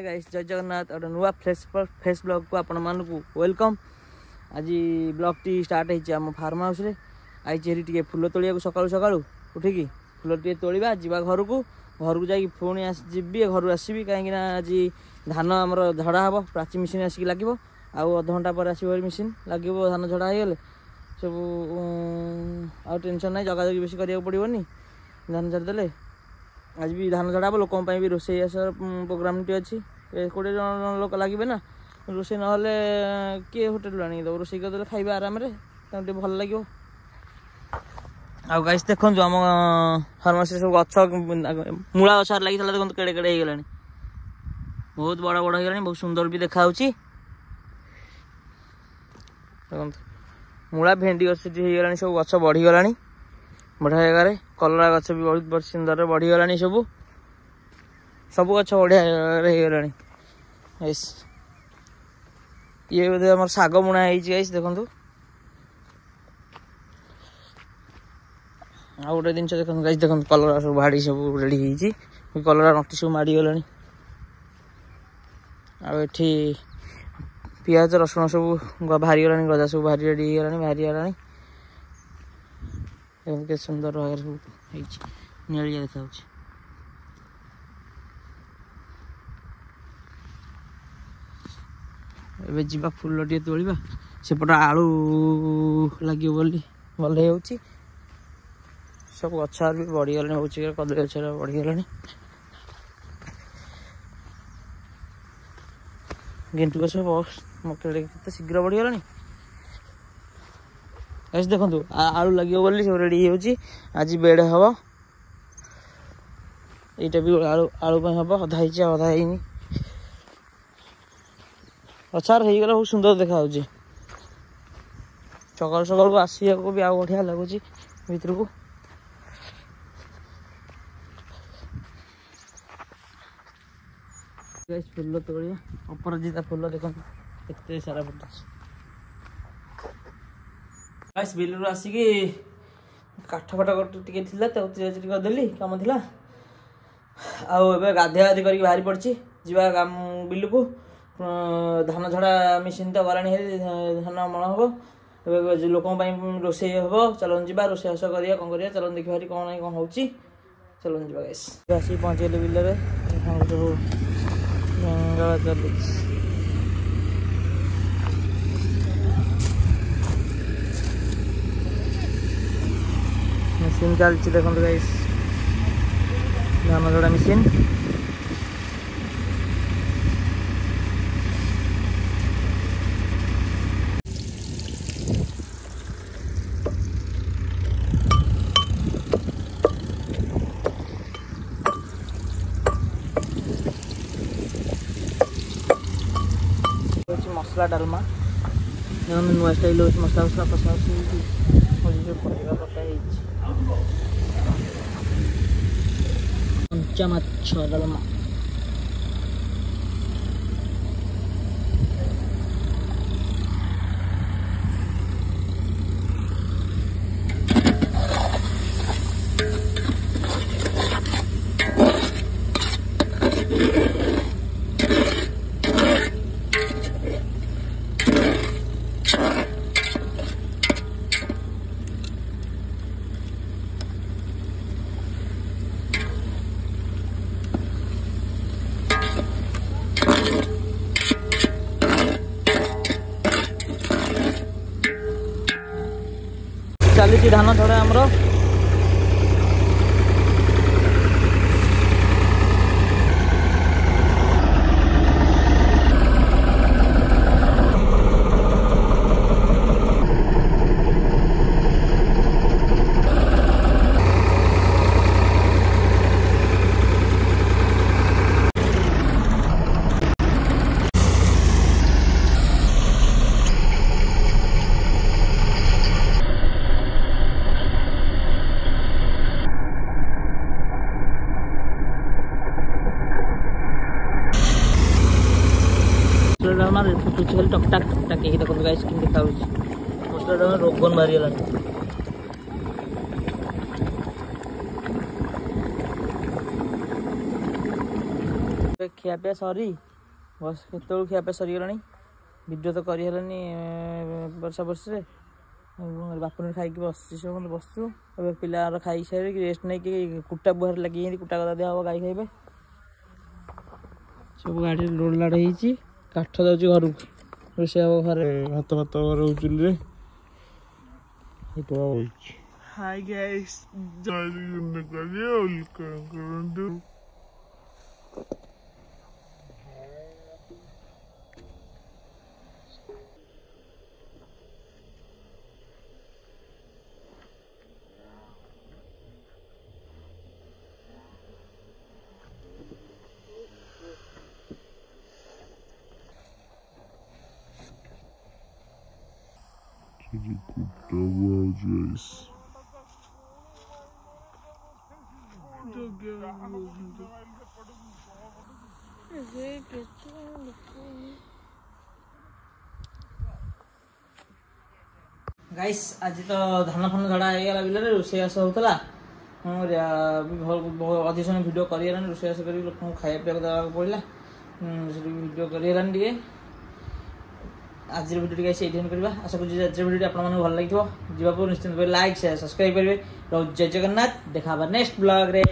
Guys जय जगन्नाथ और नुआ फ्रेश ब्लॉग को आपण मानकु वेलकम। आज ब्लॉग टी स्टार्ट होइछि हम फार्म हाउस रे। आई चेरी टिके फूल तोलिया को सकाळु सकाळु उठिकी फूल टिके तोलिबा जीवा घर को जाई पुणी जीबी घर आसबी कहीं आज धान आमर झड़ा हम प्राची मशीन आसिक लगे आउ अध घंटा पर आसो मशीन लगे धान झड़ा हो गले सब आ टेंशन ना जगह जगह बेसी करिया पड़ोनी धान छाड़देले। आज भी धान झड़ा हम लोकों भी रोषे प्रोग्राम टी अच्छी 20 जन लोक लगे ना रोषे ना किए होटेल आनी दब रोषे करदे खाइबा आराम टे भल लगे। आ गाइस देखो आम फार्मासी सब गछ मूला गछ लगी देखो केड़े केड़े हो गला बहुत बड़ा बड़ा हो बहुत सुंदर भी देखा मूला भेंडी गछ सब गछ बढ़ीगला बढ़िया जगह कलरा गछ भी बहुत सुंदर बढ़ीगला सब सब गछ बढ़िया हो ये बोधे आम शाग बुणा गाइस देखो आ गोटे जिन देखो गाइस देखो कलरा सब भाड़ी सब रेडी हो कलरा नटी सब मारीगला आठी पियाज रसुण सब भारी गला गजा सब भारी रेडी भारी के सुंदर सब निया देखा एबे जीवा फूल टे तोलिबा सेपट आलू लगे बोली भल हो सब गछ भी बढ़ीगला हो कदली गछ बढ़ीगला गेंटू गछ बहुत शीघ्र बढ़ीगला ऐसे देखो आलू लगे बोली सब रेडी हो आज बेड हम यहाँ भी आलू आलू हम अधा अधा है अचार हो गला बहुत सुंदर देखा सकाल सकाल को आसिया को भी आउ बढ़िया लगुच भीतर को फूल तोड़िया अपराजिता फूल देखो एत सारा फुट बिलू आसिकी काठ फाट टे करदेली कम थी आबे गाधे कर बाहरी पड़ी जा बिलू को धान झड़ा मेसीन तो गला धान अमल हम लोक रोषे हम चलन जा रोषे हास करा कौन कर चलन देखा कौन ना कौन हो चलन जा आसिक पहुँचेल बिल सब मेसीन चलती देखो गाइस धान झड़ा मेसीन मसला डालमा नुआ स्टाइल मसला मसला पसंद कंचा माछ डालमा चली धान झड़ा आमर फुटुच खाली टकटाक टकटाक देखो गाइस कि देखा मसला रोगन बाहरीगला खिया पिया सरी बस केतु खियापे सरीगला भिडियो तो करनी वर्षा वर्षे बापन खाई बस बसु पिला खाई सारे रेस्ट नहीं कि कुटा बुहार लगे कुटा गदा दिया हम गाई खाइबे सब गाड़ी लोड लाड हो काठ जाऊँ घर रोषे हम घर भात भात चुल्ली हाय गाइस गाइस आज तो धान फान झड़ा होगा बिल रोषेस होता अधिक समय भिड कर रोषेस कर लोक खाया पीवा देवा पड़ा भिड कर आज भिडियो से करवा आशा करूँ आज भिडियो आप भल लगे जावाक निश्चित लाइक शेयर सब्सक्राइब करेंगे जय जगन्नाथ देखा नेक्स्ट ब्लॉग रे।